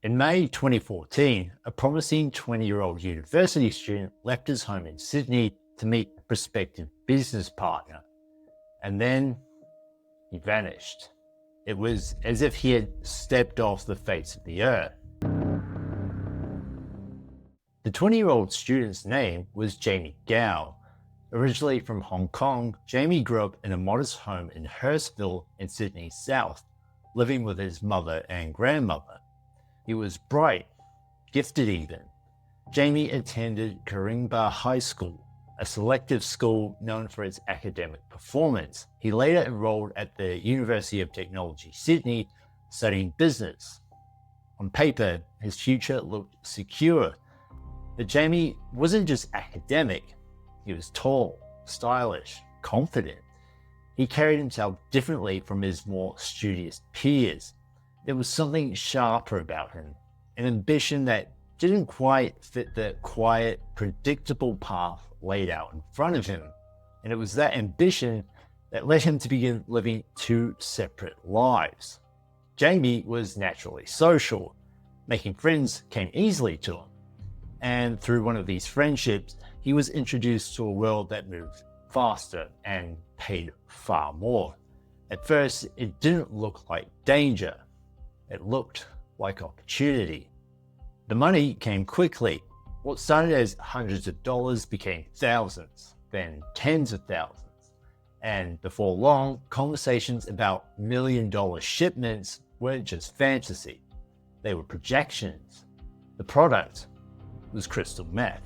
In May 2014, a promising 20-year-old university student left his home in Sydney to meet a prospective business partner. And then he vanished. It was as if he had stepped off the face of the earth. The 20-year-old student's name was Jamie Gao. Originally from Hong Kong, Jamie grew up in a modest home in Hurstville in Sydney's south, living with his mother and grandmother. He was bright, gifted even. Jamie attended Karimba High School, a selective school known for its academic performance. He later enrolled at the University of Technology, Sydney, studying business. On paper, his future looked secure. But Jamie wasn't just academic. He was tall, stylish, confident. He carried himself differently from his more studious peers. There was something sharper about him, an ambition that didn't quite fit the quiet, predictable path laid out in front of him. And it was that ambition that led him to begin living two separate lives. Jamie was naturally social. Making friends came easily to him. And through one of these friendships, he was introduced to a world that moved faster and paid far more. At first, it didn't look like danger. It looked like opportunity. The money came quickly. What started as hundreds of dollars became thousands, then tens of thousands. And before long, conversations about million-dollar shipments weren't just fantasy. They were projections. The product was crystal meth,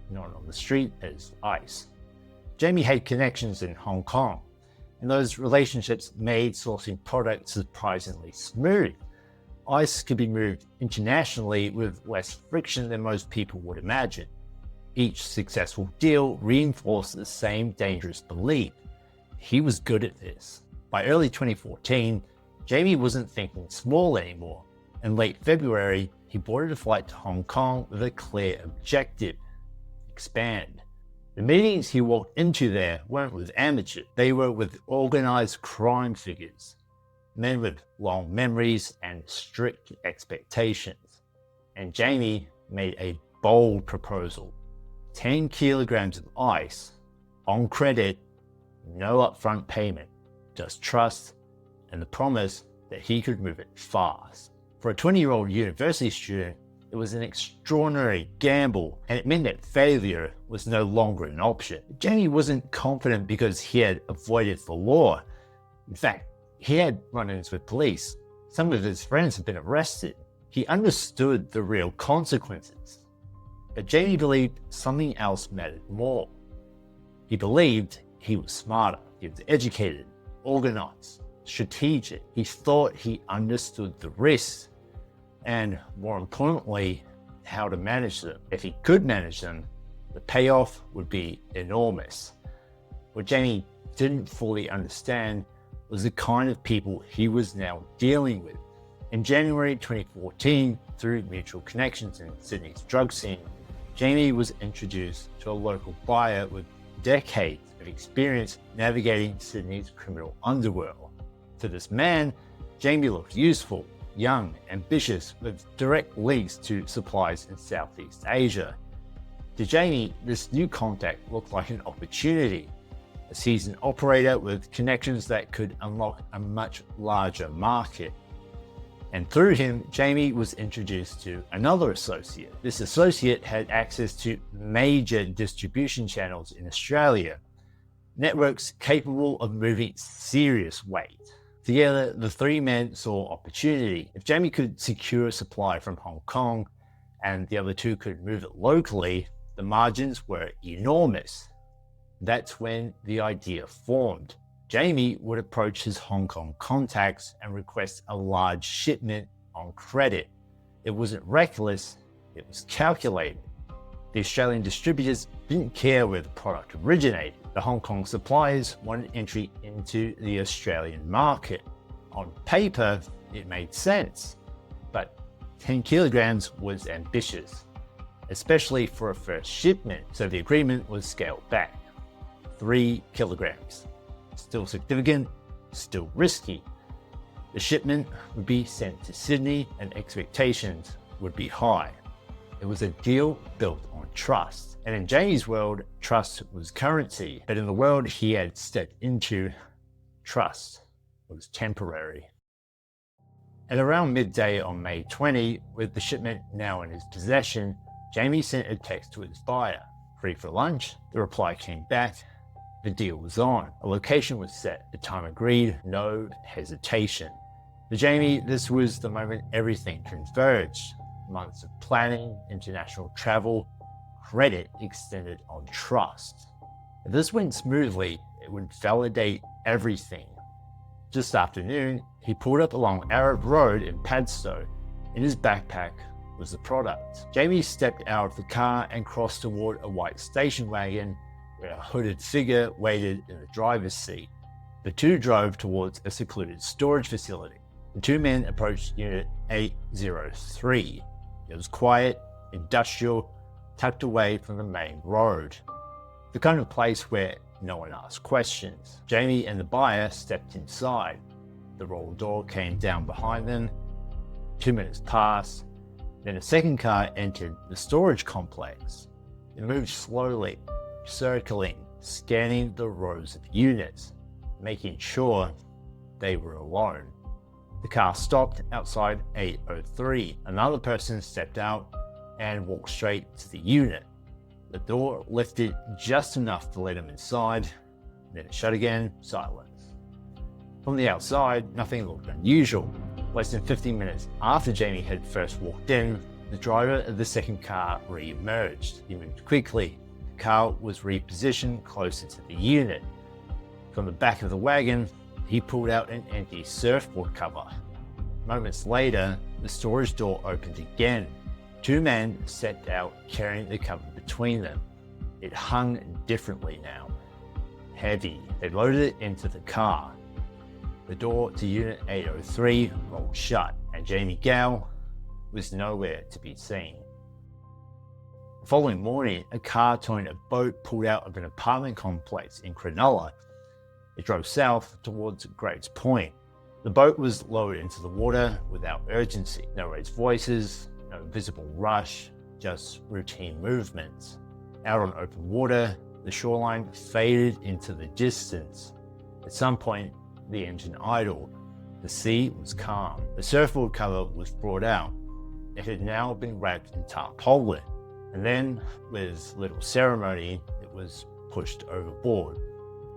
known on the street as ice. Jamie had connections in Hong Kong, and those relationships made sourcing products surprisingly smooth. Ice could be moved internationally with less friction than most people would imagine. Each successful deal reinforced the same dangerous belief. He was good at this. By early 2014, Jamie wasn't thinking small anymore. In late February, he boarded a flight to Hong Kong with a clear objective: expand. The meetings he walked into there weren't with amateurs. They were with organized crime figures, men with long memories and strict expectations. And Jamie made a bold proposal: 10 kilograms of ice, on credit, no upfront payment, just trust and the promise that he could move it fast. For a 20-year-old university student, it was an extraordinary gamble, and it meant that failure was no longer an option. Jamie wasn't confident because he had avoided the law. In fact, he had run-ins with police. Some of his friends had been arrested. He understood the real consequences. But Jamie believed something else mattered more. He believed he was smarter. He was educated, organized, strategic. He thought he understood the risks and, more importantly, how to manage them. If he could manage them, the payoff would be enormous. What Jamie didn't fully understand was the kind of people he was now dealing with. In January 2014, through mutual connections in Sydney's drug scene, Jamie was introduced to a local buyer with decades of experience navigating Sydney's criminal underworld. To this man, Jamie looked useful, young, ambitious, with direct links to supplies in Southeast Asia. To Jamie, this new contact looked like an opportunity, a seasoned operator with connections that could unlock a much larger market. And through him, Jamie was introduced to another associate. This associate had access to major distribution channels in Australia, networks capable of moving serious weight. Together, the three men saw opportunity. If Jamie could secure supply from Hong Kong and the other two could move it locally, the margins were enormous. That's when the idea formed. Jamie would approach his Hong Kong contacts and request a large shipment on credit. It wasn't reckless, it was calculated. The Australian distributors didn't care where the product originated. The Hong Kong suppliers wanted entry into the Australian market. On paper, it made sense, but 10 kilograms was ambitious, especially for a first shipment, so the agreement was scaled back. 3 kilograms. Still significant, still risky. The shipment would be sent to Sydney and expectations would be high. It was a deal built on trust. And in Jamie's world, trust was currency. But in the world he had stepped into, trust was temporary. At around midday on May 20, with the shipment now in his possession, Jamie sent a text to his buyer. Free for lunch? The reply came back. The deal was on. A location was set, a time agreed, no hesitation. For Jamie, this was the moment everything converged. Months of planning, international travel, credit extended on trust. If this went smoothly, it would validate everything. Just after noon, he pulled up along Arab Road in Padstow. In his backpack was the product. Jamie stepped out of the car and crossed toward a white station wagon where a hooded figure waited in the driver's seat. The two drove towards a secluded storage facility. The two men approached Unit 803. It was quiet, industrial, tucked away from the main road. The kind of place where no one asked questions. Jamie and the buyer stepped inside. The roll door came down behind them. 2 minutes passed. Then a second car entered the storage complex. It moved slowly, circling, scanning the rows of units, making sure they were alone. The car stopped outside 803. Another person stepped out and walked straight to the unit. The door lifted just enough to let him inside, then it shut again, silence. From the outside, nothing looked unusual. Less than 15 minutes after Jamie had first walked in, the driver of the second car re-emerged. He moved quickly. The car was repositioned closer to the unit. From the back of the wagon, he pulled out an empty surfboard cover. Moments later, the storage door opened again. Two men stepped out carrying the cover between them. It hung differently now. Heavy. They loaded it into the car. The door to Unit 803 rolled shut, and Jamie Gao was nowhere to be seen. The following morning, a car towing a boat pulled out of an apartment complex in Cronulla. It drove south towards Graves Point. The boat was lowered into the water without urgency. No raised voices, no visible rush, just routine movements. Out on open water, the shoreline faded into the distance. At some point, the engine idled. The sea was calm. The surfboard cover was brought out. It had now been wrapped in tarpaulin, and then, with little ceremony, it was pushed overboard.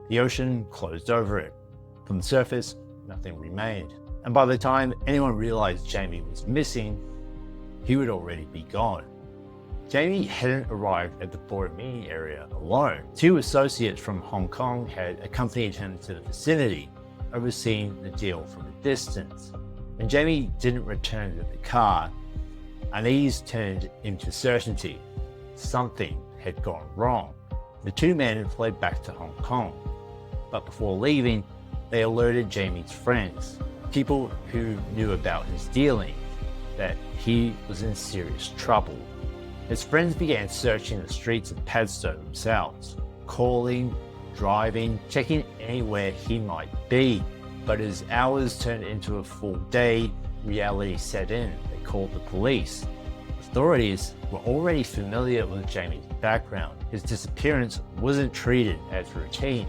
The ocean closed over it. From the surface, nothing remained. And by the time anyone realized Jamie was missing, he would already be gone. Jamie hadn't arrived at the Borromini area alone. Two associates from Hong Kong had accompanied him to the vicinity, overseeing the deal from a distance. When Jamie didn't return to the car, unease turned into certainty. Something had gone wrong. The two men fled back to Hong Kong, but before leaving, they alerted Jamie's friends, people who knew about his dealing, that he was in serious trouble. His friends began searching the streets of Padstow themselves, calling, driving, checking anywhere he might be. But as hours turned into a full day, reality set in. They called the police. Authorities were already familiar with Jamie's background. His disappearance wasn't treated as routine.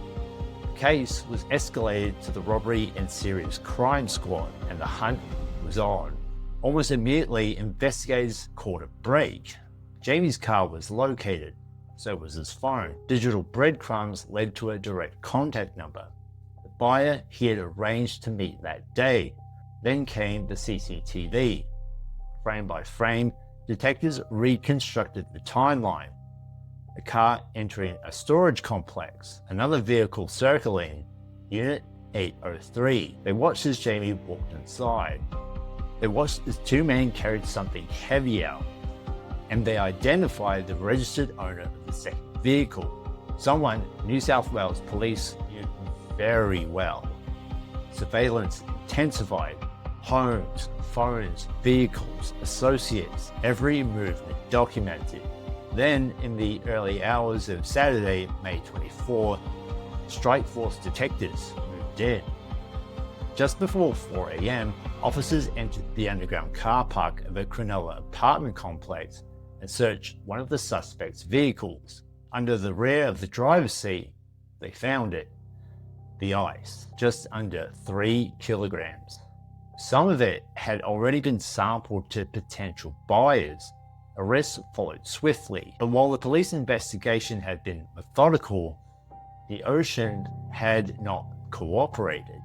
The case was escalated to the Robbery and Serious Crime Squad, and the hunt was on. Almost immediately, investigators caught a break. Jamie's car was located, so was his phone. Digital breadcrumbs led to a direct contact number. The buyer he had arranged to meet that day. Then came the CCTV. Frame by frame, detectives reconstructed the timeline. A car entering a storage complex, another vehicle circling, Unit 803. They watched as Jamie walked inside. They watched as two men carried something heavy out, and they identified the registered owner of the second vehicle, someone New South Wales police knew very well. Surveillance intensified. Homes, phones, vehicles, associates, every movement documented. Then, in the early hours of Saturday, May 24, Strike Force detectives moved in. Just before 4 a.m, officers entered the underground car park of a Cronulla apartment complex and searched one of the suspect's vehicles. Under the rear of the driver's seat, they found it. The ice, just under 3 kilograms. Some of it had already been sampled to potential buyers. Arrests followed swiftly, but while the police investigation had been methodical, the ocean had not cooperated.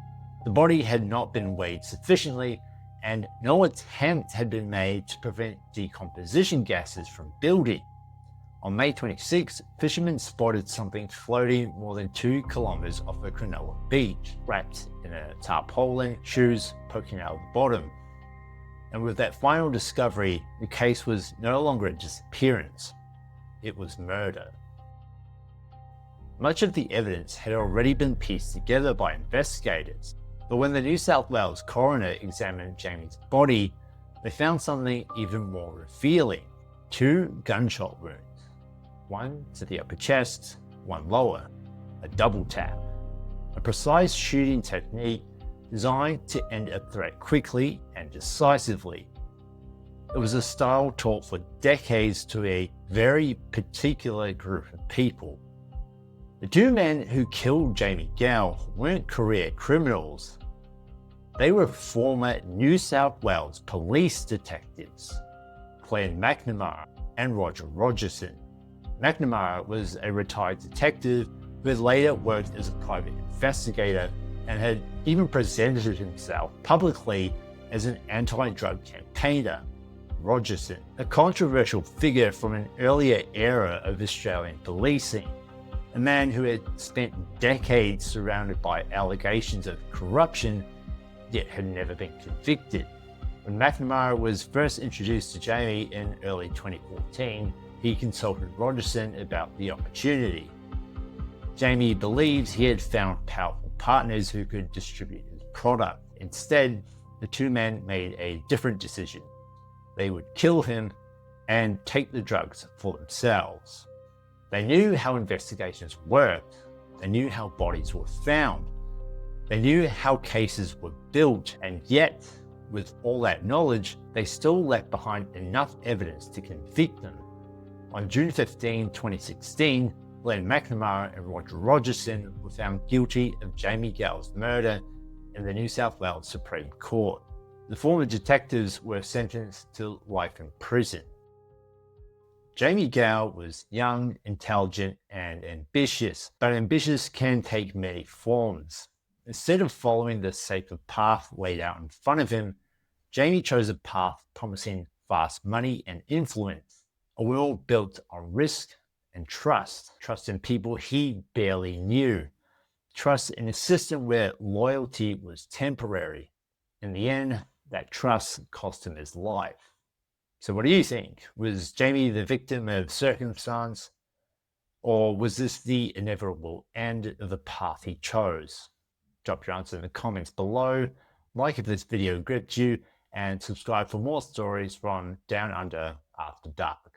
The body had not been weighed sufficiently, and no attempt had been made to prevent decomposition gases from building. On May 26, fishermen spotted something floating more than 2 kilometers off the Cronulla beach, wrapped in a tarpaulin, shoes poking out of the bottom. And with that final discovery, the case was no longer a disappearance, it was murder. Much of the evidence had already been pieced together by investigators, but when the New South Wales coroner examined Jamie's body, they found something even more revealing: 2 gunshot wounds. One to the upper chest, one lower, a double tap. A precise shooting technique designed to end a threat quickly and decisively. It was a style taught for decades to a very particular group of people. The 2 men who killed Jamie Gao weren't career criminals. They were former New South Wales police detectives, Glenn McNamara and Roger Rogerson. McNamara was a retired detective who had later worked as a private investigator and had even presented himself publicly as an anti-drug campaigner. Rogerson, a controversial figure from an earlier era of Australian policing, a man who had spent decades surrounded by allegations of corruption, yet had never been convicted. When McNamara was first introduced to Jamie in early 2014, he consulted Rogerson about the opportunity. Jamie believed he had found powerful partners who could distribute his product. Instead, the 2 men made a different decision. They would kill him and take the drugs for themselves. They knew how investigations worked. They knew how bodies were found. They knew how cases were built, and yet, with all that knowledge, they still left behind enough evidence to convict them. On June 15, 2016, Glenn McNamara and Roger Rogerson were found guilty of Jamie Gao's murder in the New South Wales Supreme Court. The former detectives were sentenced to life in prison. Jamie Gao was young, intelligent, and ambitious, but ambitious can take many forms. Instead of following the safer path laid out in front of him, Jamie chose a path promising fast money and influence, a world built on risk and trust. Trust in people he barely knew. Trust in a system where loyalty was temporary. In the end, that trust cost him his life. So what do you think? Was Jamie the victim of circumstance? Or was this the inevitable end of the path he chose? Drop your answer in the comments below. Like if this video gripped you, and subscribe for more stories from Down Under After Dark.